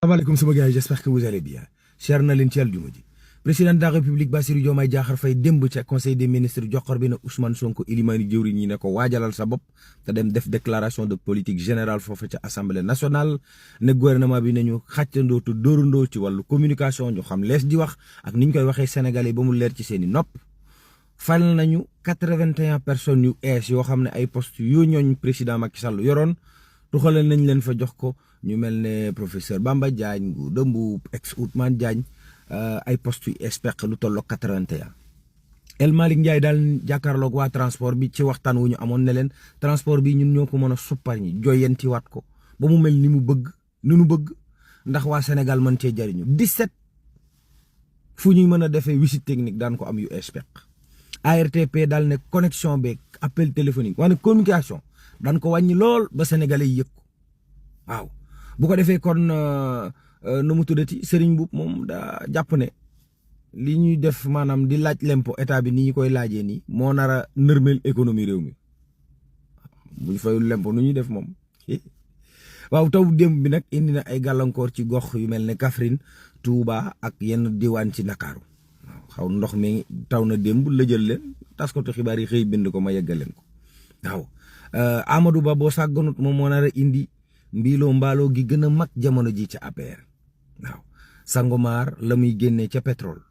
Assalamualaikum sama gars yi, j'espère que vous allez bien. Cher na leen ci àljuma ji président de la république Bassirou Diomaye Diakhar Faye démb ca conseil des ministres joxor bi na Ousmane Sonko ilimani jëwriñ ñi ne ko waajalal sa bopp te dem def déclaration de politique générale foofu ca assemblée nationale ne gouvernement bi nañu xàccandoo te dóorandoo ci wàllu communication ñu xam lees di wax ak niñ koy waxee sénégalais ba mu leer ci seeni nopp. Fal nañu 81 personnes yu ees yoo xam ne ay poste yoo ñooñ président Macky Sall yoroon tuxalal nañ leen fa jox ko ñu mel ne professeur Bamba Diagne Ngouda Mboup ex Ousmane Diagne ay poste yu expert lu tolloog 81. El Malick Ndiaye daal jàkkaarloog waa transport bi ci waxtaan wu ñu amoon ne leen transport bi ñun ñoo ko mën a suppar ñi joyantiwaat ko ba mu mel ni mu bëgg ni nu bëgg ndax waa Sénégal mën cee jariñu 17 fu ñuy mën a defee visite technique daan ko am yu expert. ARTP daal ne connexion beeg appel téléphonique wala communication daan ko wàññi lool ba sénégalais yi yëg ko waaw bu ko defee kon nu mu tuddati Serigne Mboup moom daa jàpp ne li ñuy def maanaam di laaj lempo état bi ni ñu koy laajee nii moo nar a nërmeel économie réew mi bu ñu fayul lempo nu ñuy def moom waaw taw démb bi nag indi na ay gàllankoor ci gox yu mel ne Kaffrine Touba ak yenn diwaan ci Ndakaaru xaw ndox mi taw na démb la jël leen taskatu xibaar yi xëy bind ko ma yeggal leen ko waaw Amadou Ba boo sàgganut moom moo nar a indi mbiiloo mbaaloo gi gën a mag jamono ji ca APR waaw Sangomar la muy génnee ca pétrole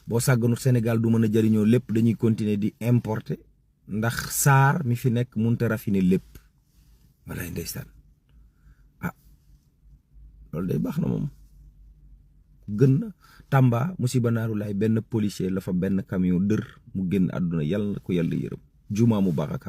boo sàgganut Sénégal du mën a jëriñoo lépp dañuy continuer di importer ndax SAR mi fi nekk mënut a raffiner lépp walaay ndeysaan loolu day baax na moom gën na Tamba musiba naaru laay benn policier la fa benn camion dër mu génn àdduna yàlla na ko yàlla yërëm juma mu baax ak